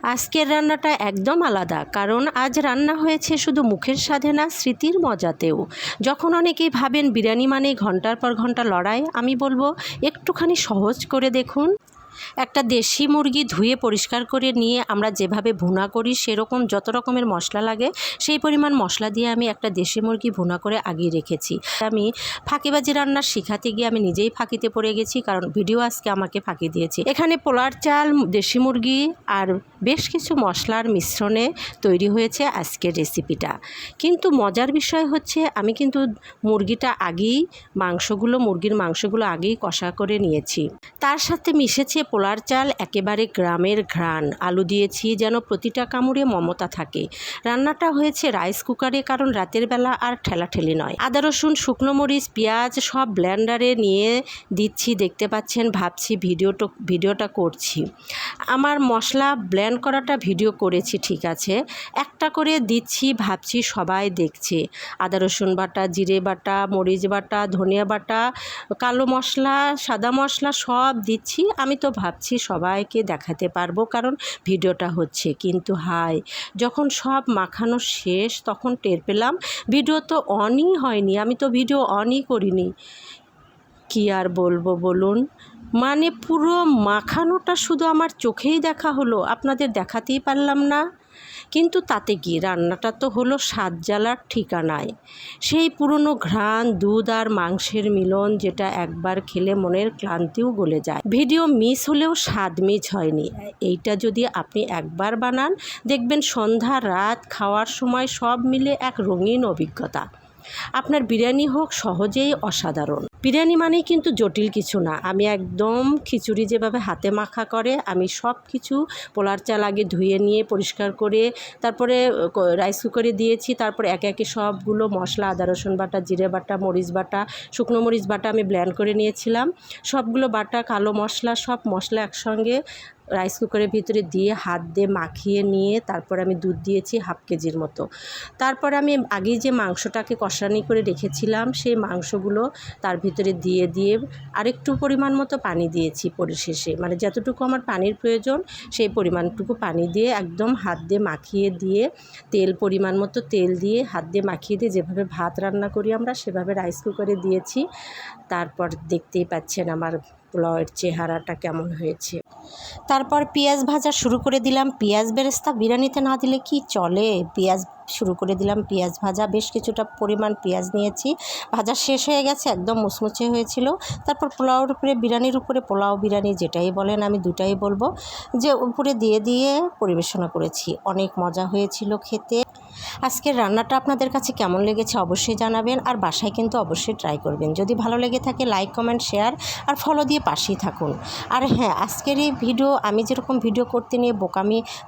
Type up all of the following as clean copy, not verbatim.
আজকের রান্নাটা একদম আলাদা, কারণ আজ রান্না হয়েছে শুধু মুখের স্বাদে না, স্মৃতির মজাতেও। যখন অনেকেই ভাবেন বিরিয়ানি মানে ঘন্টার পর ঘন্টা লড়াই, আমি বলবো একটুখানি সহজ করে দেখুন। একটা দেশি মুরগি ধুয়ে পরিষ্কার করে নিয়ে আমরা যেভাবে ভুনা করি, সেরকম যত রকমের মশলা লাগে সেই পরিমাণ মশলা দিয়ে আমি একটা দেশি মুরগি ভুনা করে আগিয়ে রেখেছি। আমি ফাঁকিবাজি রান্না শেখাতে গিয়ে আমি নিজেই ফাঁকিতে পড়ে গেছি, কারণ ভিডিও আজকে আমাকে ফাঁকি দিয়েছি। এখানে পোলার চাল, দেশি মুরগি আর বেশ কিছু মশলার মিশ্রণে তৈরি হয়েছে আজকের রেসিপিটা। কিন্তু মজার বিষয় হচ্ছে আমি কিন্তু মুরগিটা আগেই মুরগির মাংসগুলো আগেই কষা করে নিয়েছি। তার সাথে মিশেছে পোলার চাল, একেবারে গ্রামের ঘ্রাণ। আলু দিয়েছি যেন প্রতিটা কামড়ে মমতা থাকে। রান্নাটা হয়েছে রাইস কুকারে, কারণ রাতের বেলা আর ঠেলাঠেলি নয়। আদা রসুন, শুকনো মরিচ, পেঁয়াজ সব ব্লেন্ডারে নিয়ে দিচ্ছি, দেখতে পাচ্ছেন। ভাবছি ভিডিওটা করছি, আমার মশলা ব্লেন্ড করাটা ভিডিও করেছি ঠিক আছে, একটা করে দিচ্ছি, ভাবছি সবাই দেখছে। আদা রসুন বাটা, জিরে বাটা, মরিচ বাটা, ধনিয়া বাটা, কালো মশলা, সাদা মশলা সব দিচ্ছি। আমি তো ভাবছি সবাইকে দেখাতে পারবো, কারণ ভিডিওটা হচ্ছে। কিন্তু যখন সব মাখানো শেষ তখন টের পেলাম ভিডিও তো অনই হয়নি। আমি তো ভিডিও অনই করিনি। কি আর বলবো বলুন, মানে পুরো মাখানোটা শুধু আমার চোখেই দেখা হলো, আপনাদের দেখাতেই পারলাম না। কিন্তু তাতে কি, রান্নাটা তো হলো স্বাদ জ্বালার ঠিকানায়। সেই পুরনো ঘ্রাণ, দুধ আর মাংসের মিলন, যেটা একবার খেলে মনের ক্লান্তিও গলে যায়। ভিডিও মিস হলেও স্বাদ মিস হয়নি। এইটা যদি আপনি একবার বানান, দেখবেন সন্ধ্যা রাত খাওয়ার সময় সব মিলে এক রঙিন অভিজ্ঞতা। আপনার বিরিয়ানি হোক সহজেই অসাধারণ। বিরিয়ানি মানেই কিন্তু জটিল কিছু না। আমি একদম খিচুড়ি যেভাবে হাতে মাখা করে, আমি সব কিছু পোলার চাল আগে ধুয়ে নিয়ে পরিষ্কার করে তারপরে রাইস কুকারে দিয়েছি। তারপর একে একে সবগুলো মশলা, আদা রসুন বাটা, জিরে বাটা, মরিচ বাটা, শুকনো মরিচ বাটা আমি ব্লেন্ড করে নিয়েছিলাম। সবগুলো বাটা, কালো মশলা, সব মশলা একসঙ্গে রাইস কুকারের ভিতরে দিয়ে হাত দিয়ে মাখিয়ে নিয়ে তারপর আমি দুধ দিয়েছি 1/2 কেজির মতো। তারপর আমি আগেই যে মাংসটাকে কষানি করে রেখেছিলাম, সেই মাংসগুলো তার ভিতরে দিয়ে আরেকটু পরিমাণ মতো পানি দিয়েছি পরিশেষে। মানে যতটুকু আমার পানির প্রয়োজন সেই পরিমাণটুকু পানি দিয়ে একদম হাত দিয়ে মাখিয়ে দিয়ে, তেল পরিমাণ মতো তেল দিয়ে হাত দিয়ে মাখিয়ে দিয়ে, যেভাবে ভাত রান্না করি আমরা সেভাবে রাইস কুকারে দিয়েছি। তারপর দেখতেই পাচ্ছেন আমার পোলাওয়ের চেহারাটা কেমন হয়েছে। তারপর পেঁয়াজ ভাজা শুরু করে দিলাম। পেঁয়াজ বেরেস্তা বিরিয়ানিতে না দিলে কি চলে, পেঁয়াজ শুরু করে দিলাম পেঁয়াজ ভাজা। বেশ কিছুটা পরিমাণ পেঁয়াজ নিয়েছি, ভাজা শেষ হয়ে গেছে, একদম মুচমুচে হয়েছিল। তারপর পোলাওর উপরে, বিরিয়ানির উপরে, পোলাও বিরিয়ানি যেটাই বলেন, আমি দুটাই বলবো, যে উপরে দিয়ে পরিবেশনা করেছি। অনেক মজা হয়েছিল খেতে। আজকের রান্নাটা আপনাদের কাছে কেমন লেগেছে অবশ্যই জানাবেন, আর বাসায় কিন্তু অবশ্যই ট্রাই করবেন। যদি ভালো লেগে থাকে লাইক, কমেন্ট, শেয়ার আর ফলো দিয়ে পাশেই থাকুন। আর হ্যাঁ, আজকের এই ভিডিও আমি যেরকম ভিডিও করতে নিয়ে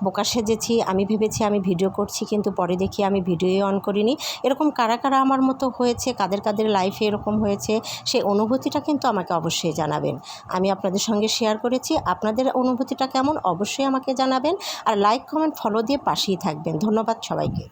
বোকা সেজেছি, আমি ভেবেছি আমি ভিডিও করছি, কিন্তু পরে দেখি আমি ভিডিওই অন করিনি। এরকম কারা কারা আমার মতো হয়েছে, কাদের লাইফে এরকম হয়েছে, সেই অনুভূতিটা কিন্তু আমাকে অবশ্যই জানাবেন। আমি আপনাদের সঙ্গে শেয়ার করেছি, আপনাদের অনুভূতিটা কেমন অবশ্যই আমাকে জানাবেন। আর লাইক, কমেন্ট, ফলো দিয়ে পাশেই থাকবেন। ধন্যবাদ সবাইকে।